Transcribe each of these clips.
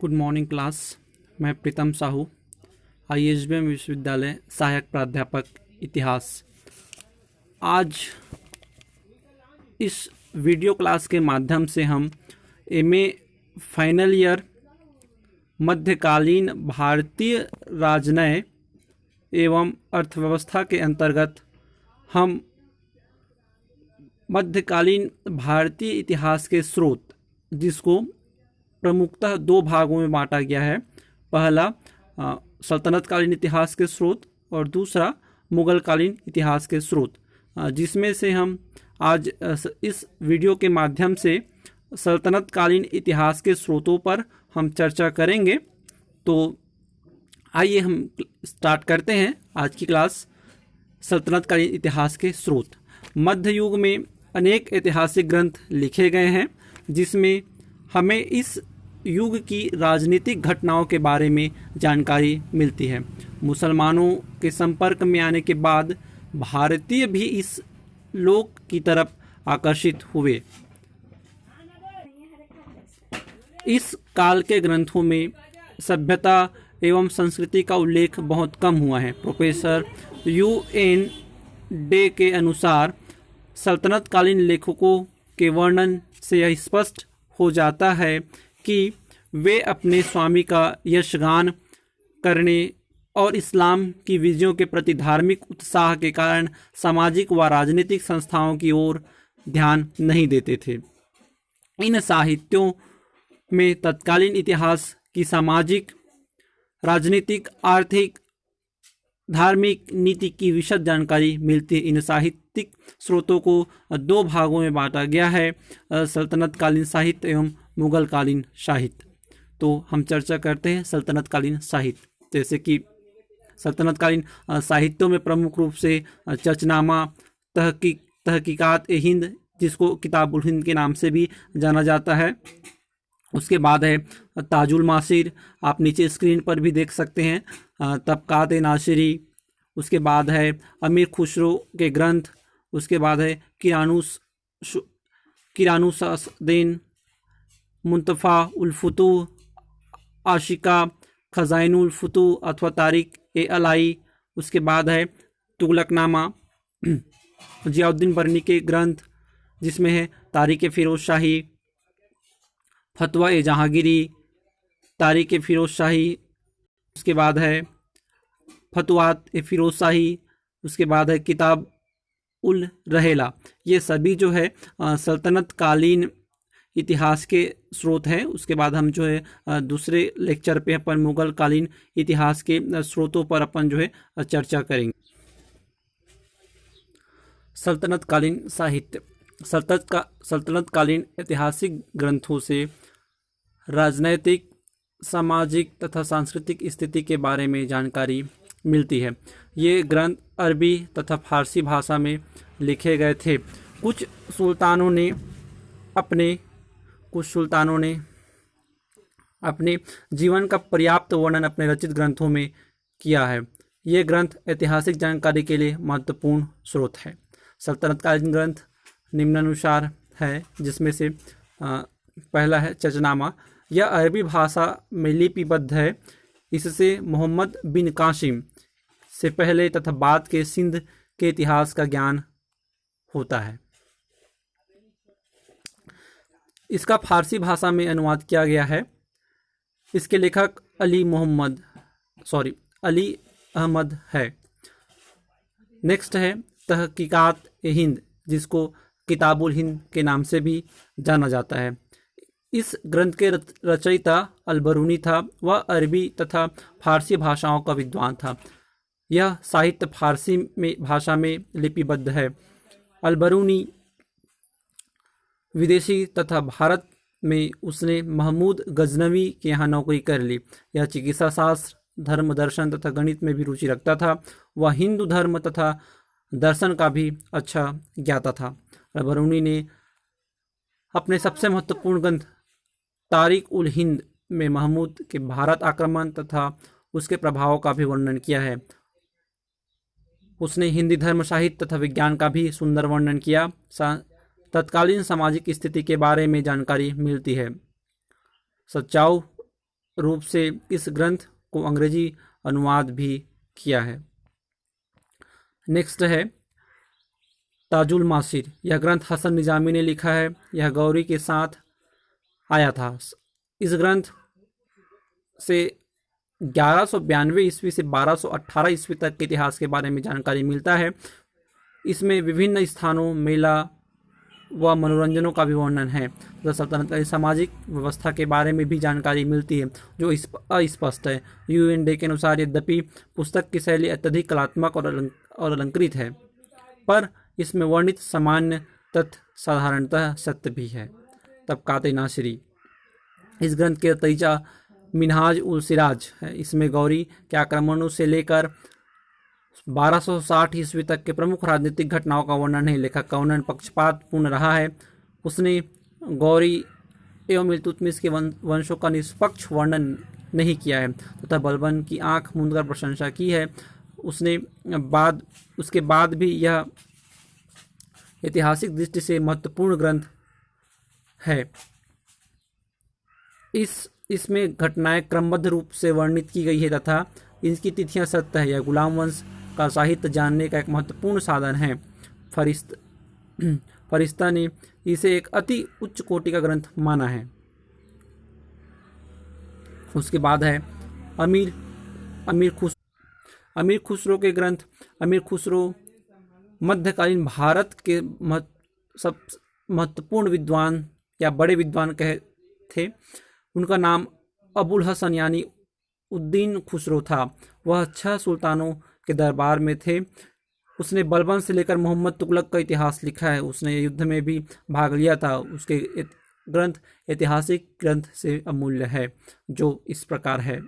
Good morning class. मैं Pritam Sahu, ISBM विश्वविद्यालय सहायक प्राध्यापक इतिहास। आज इस वीडियो क्लास के माध्यम से हम MA फाइनल ईयर मध्यकालीन भारतीय राजनय एवं अर्थव्यवस्था के अंतर्गत हम मध्यकालीन भारतीय इतिहास के स्रोत, जिसको प्रमुखतः दो भागों में बांटा गया है। पहला सल्तनत कालीन इतिहास के स्रोत और दूसरा मुगल कालीन इतिहास के स्रोत, जिसमें से हम आज इस वीडियो के माध्यम से सल्तनत कालीन इतिहास के स्रोतों पर हम चर्चा करेंगे। तो आइए हम स्टार्ट करते हैं आज की क्लास। सल्तनत कालीन इतिहास के स्रोत। मध्य युग में अनेक ऐतिहासिक ग्रंथ लिखे गए हैं, जिसमें हमें इस युग की राजनीतिक घटनाओं के बारे में जानकारी मिलती है। मुसलमानों के संपर्क में आने के बाद भारतीय भी इस लोक की तरफ आकर्षित हुए। इस काल के ग्रंथों में सभ्यता एवं संस्कृति का उल्लेख बहुत कम हुआ है। प्रोफेसर UN डे के अनुसार सल्तनत कालीन लेखकों के वर्णन से यह स्पष्ट हो जाता है कि वे अपने स्वामी का यशगान करने और इस्लाम की विजयों के प्रति धार्मिक उत्साह के कारण सामाजिक व राजनीतिक संस्थाओं की ओर ध्यान नहीं देते थे। इन साहित्यों में तत्कालीन इतिहास की सामाजिक, राजनीतिक, आर्थिक, धार्मिक नीति की विशद जानकारी मिलती है। इन साहित्यिक स्रोतों को दो भागों में बांटा गया है, सल्तनत कालीन साहित्य एवं मुगल कालीन साहित्य। तो हम चर्चा करते हैं सल्तनत कालीन साहित्य। जैसे कि सल्तनत कालीन साहित्यों में प्रमुख रूप से चचनामा, तहकीकात-ए-हिंद, जिसको किताबुल हिंद के नाम से भी जाना जाता है। उसके बाद है ताजुल मासिर, आप नीचे स्क्रीन पर भी देख सकते हैं, तबकात-ए-नासिरी। उसके बाद है अमीर खुसरो के ग्रंथ। उसके बाद है किरानुसदीन, मुंतफा उल फुतूह, आशिका, खजाइनुल फुतूह अथवा तारिक-ए-अलाई। उसके बाद है तुगलकनामा, जियाउद्दीन बरनी के ग्रंथ, जिसमें है तारिक-ए-फिरोज शाही, फतवा-ए-जहांगीरी, तारिक-ए-फिरोज शाही। उसके बाद है फतवात-ए-फिरोज शाही। उसके बाद है किताब उल रहेला। ये सभी जो है सल्तनत कालीन इतिहास के स्रोत हैं। उसके बाद हम जो है दूसरे लेक्चर पे अपन मुगल कालीन इतिहास के स्रोतों पर अपन जो है चर्चा करेंगे। सल्तनत कालीन साहित्य। सल्तनत कालीन ऐतिहासिक ग्रंथों से राजनैतिक, सामाजिक तथा सांस्कृतिक स्थिति के बारे में जानकारी मिलती है। ये ग्रंथ अरबी तथा फारसी भाषा में लिखे गए थे। कुछ सुल्तानों ने अपने जीवन का पर्याप्त वर्णन अपने रचित ग्रंथों में किया है। ये ग्रंथ ऐतिहासिक जानकारी के लिए महत्वपूर्ण स्रोत है। सल्तनत कालीन ग्रंथ निम्नानुसार है, जिसमें से पहला है चचनामा। यह अरबी भाषा में लिपिबद्ध है। इससे मोहम्मद बिन कासिम से पहले तथा बाद के सिंध के इतिहास का ज्ञान होता है। इसका फारसी भाषा में अनुवाद किया गया है। इसके लेखक अली अहमद है। नेक्स्ट है तहकीकात-ए-हिंद, जिसको किताबुल हिंद के नाम से भी जाना जाता है। इस ग्रंथ के रचयिता अल-बरूनी था। वह अरबी तथा फारसी भाषाओं का विद्वान था। यह साहित्य फारसी भाषा में लिपिबद्ध है। अल-बरूनी विदेशी तथा भारत में उसने महमूद गजनवी के यहाँ नौकरी कर ली। यह चिकित्सा शास्त्र, धर्म दर्शन तथा गणित में भी रुचि रखता था। वह हिंदू धर्म तथा दर्शन का भी अच्छा ज्ञाता था। अल-बरूनी ने अपने सबसे महत्वपूर्ण ग्रंथ तारिक उल हिंद में महमूद के भारत आक्रमण तथा उसके प्रभाव का भी वर्णन किया है। उसने हिंदी धर्म, साहित्य तथा विज्ञान का भी सुंदर वर्णन किया। तत्कालीन सामाजिक स्थिति के बारे में जानकारी मिलती है। सचाऊ रूप से इस ग्रंथ को अंग्रेजी अनुवाद भी किया है। नेक्स्ट है ताजुल मासिर। यह ग्रंथ हसन निजामी ने लिखा है। यह गौरी के साथ आया था। इस ग्रंथ से 1192 ईस्वी से 1218 ईस्वी तक के इतिहास के बारे में जानकारी मिलता है। इसमें विभिन्न स्थानों, मेला व मनोरंजनों का भी वर्णन है तथा सल्तनत की सामाजिक व्यवस्था के बारे में भी जानकारी मिलती है जो अस्पष्ट है। यूएन डे के अनुसार यद्यपि पुस्तक की शैली अत्यधिक कलात्मक और अलंकृत है, पर इसमें वर्णित सामान्य तथ्य साधारणतः सत्य भी है। तबकात नासिरी। इस ग्रंथ के रचयिता मिनहाज उल सिराज है। इसमें गौरी के आक्रमणों से लेकर 1260 ईस्वी तक के प्रमुख राजनीतिक घटनाओं का वर्णन है। लेखक का वर्णन पक्षपातपूर्ण रहा है। उसने गौरी एवं इल्तुतमिश के वंशों का निष्पक्ष वर्णन नहीं किया है तथा बलबन की आंख मूंदकर प्रशंसा की है। उसके बाद भी यह ऐतिहासिक दृष्टि से महत्वपूर्ण ग्रंथ है। इसमें घटनाएं क्रमबद्ध रूप से वर्णित की गई है तथा इनकी तिथियां सत्य है। यह गुलाम वंश का साहित्य जानने का एक महत्वपूर्ण साधन है। फरिश्ता ने इसे एक अति उच्च कोटि का ग्रंथ माना है। उसके बाद है अमीर खुसरो के ग्रंथ। अमीर खुसरो मध्यकालीन भारत के सब महत्वपूर्ण विद्वान या बड़े विद्वान थे। उनका नाम अबुल हसन यानी उद्दीन खुसरो था। वह 6 सुल्तानों के दरबार में थे। उसने बलबन से लेकर मोहम्मद तुगलक का इतिहास लिखा है। उसने युद्ध में भी भाग लिया था। उसके ग्रंथ ऐतिहासिक ग्रंथ से अमूल्य है जो इस प्रकार है।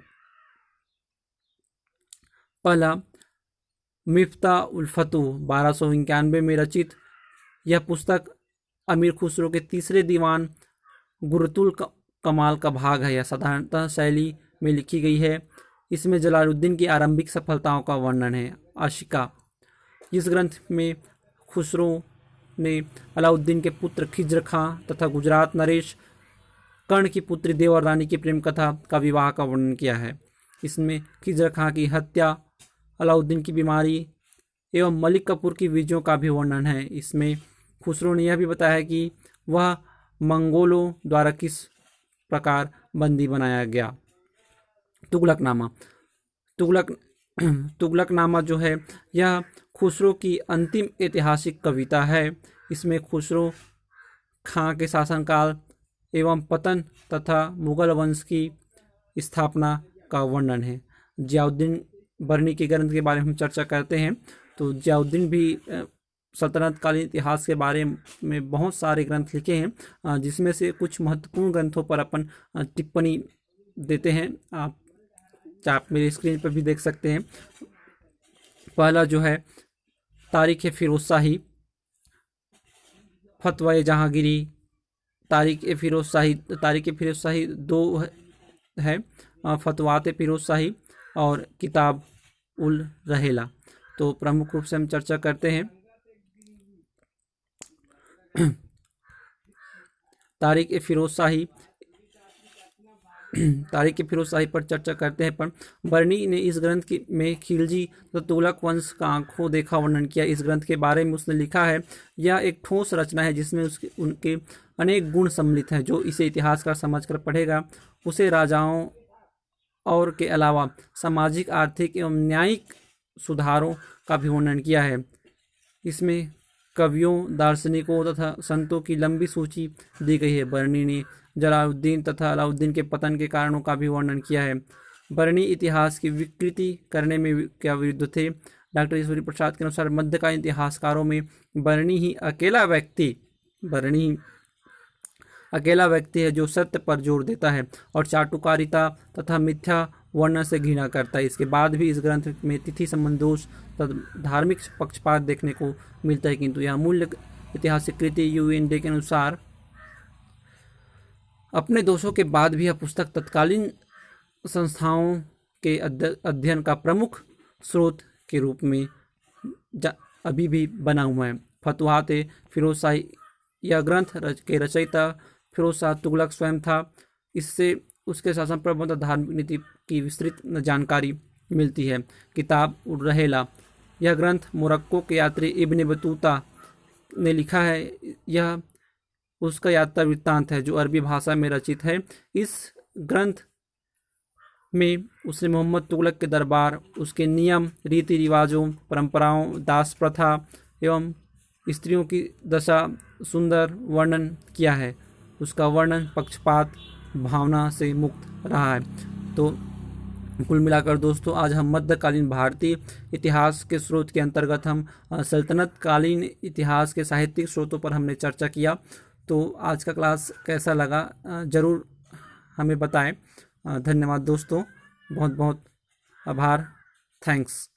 पहला मिफ्ता उल फतूह 1291 में रचित यह पुस्तक अमीर खुसरो के तीसरे दीवान गुरतुल कमाल का भाग है। यह साधारणतः शैली में लिखी गई है। इसमें जलालुद्दीन की आरंभिक सफलताओं का वर्णन है। आशिका। इस ग्रंथ में खुसरो ने अलाउद्दीन के पुत्र खिज्र खां तथा गुजरात नरेश कर्ण की पुत्री देवर रानी की प्रेम कथा का विवाह का वर्णन किया है। इसमें खिज्र खां की हत्या, अलाउद्दीन की बीमारी एवं मलिक कपूर की विजयों का भी वर्णन है। इसमें खुसरो ने यह भी बताया कि वह मंगोलों द्वारा किस प्रकार बंदी बनाया गया। तुगलकनामा। तुगलकनामा जो है यह खुसरो की अंतिम ऐतिहासिक कविता है। इसमें खुसरो खां के शासनकाल एवं पतन तथा मुगल वंश की स्थापना का वर्णन है। जियाउद्दीन बरनी के ग्रंथ के बारे में हम चर्चा करते हैं तो जियाउद्दीन भी सल्तनत कालीन इतिहास के बारे में बहुत सारे ग्रंथ लिखे हैं, जिसमें से कुछ महत्वपूर्ण ग्रंथों पर अपन टिप्पणी देते हैं। आप मेरे स्क्रीन पर भी देख सकते हैं। पहला जो है तारीख फिरोज शाही, फतवा जहांगीरी, तारीख फिरोज शाही 2 है, फतवात फिरोज शाही और किताब उल रहेला। तो प्रमुख रूप से हम चर्चा करते हैं। तारीख फिरोज शाही पर चर्चा करते हैं। पर बरनी ने इस ग्रंथ में खिलजी तो तुगलक वंश का आंखों देखा वर्णन किया। इस ग्रंथ के बारे में उसने लिखा है, यह एक ठोस रचना है जिसमें उनके अनेक गुण सम्मिलित हैं। जो इसे इतिहासकार समझकर पढ़ेगा उसे राजाओं और के अलावा सामाजिक, आर्थिक एवं न्यायिक सुधारों का भी वर्णन किया है। इसमें कवियों, दार्शनिकों तथा संतों की लंबी सूची दी गई है। बरनी ने जलालुद्दीन तथा अलाउद्दीन के पतन के कारणों का भी वर्णन किया है। बरनी इतिहास की विकृति करने में क्या विरुद्ध थे। डॉक्टर ईश्वरी प्रसाद के अनुसार मध्यकालीन इतिहासकारों में बरनी ही अकेला व्यक्ति है जो सत्य पर जोर देता है और चाटुकारिता तथा मिथ्या वर्णन से घृणा करता है। इसके बाद भी इस ग्रंथ में तिथि संबंध दोष तथा धार्मिक पक्षपात देखने को मिलता है, किंतु यह मूल्य ऐतिहासिक कृति यूएन डे के अनुसार अपने दोषों के बाद भी यह पुस्तक तत्कालीन संस्थाओं के अध्ययन का प्रमुख स्रोत के रूप में अभी भी बना हुआ है। फतवात फिरोज शाही, यह ग्रंथ के रचयिता फिरोज शाह तुगलक स्वयं था। इससे उसके शासन प्रबंध और धार्मिक नीति की विस्तृत जानकारी मिलती है। किताब उर्रहेला, यह ग्रंथ मोरक्को के यात्री इब्न बतूता ने लिखा है। यह उसका यात्रा वृत्तांत है जो अरबी भाषा में रचित है। इस ग्रंथ में उसने मोहम्मद तुगलक के दरबार, उसके नियम, रीति रिवाजों, परंपराओं, दास प्रथा एवं स्त्रियों की दशा सुंदर वर्णन किया है। उसका वर्णन पक्षपात भावना से मुक्त रहा है। तो कुल मिलाकर दोस्तों, आज हम मध्यकालीन भारतीय इतिहास के स्रोत के अंतर्गत हम सल्तनत कालीन इतिहास के साहित्यिक स्रोतों पर हमने चर्चा किया। तो आज का क्लास कैसा लगा ज़रूर हमें बताएं। धन्यवाद दोस्तों, बहुत बहुत आभार, थैंक्स।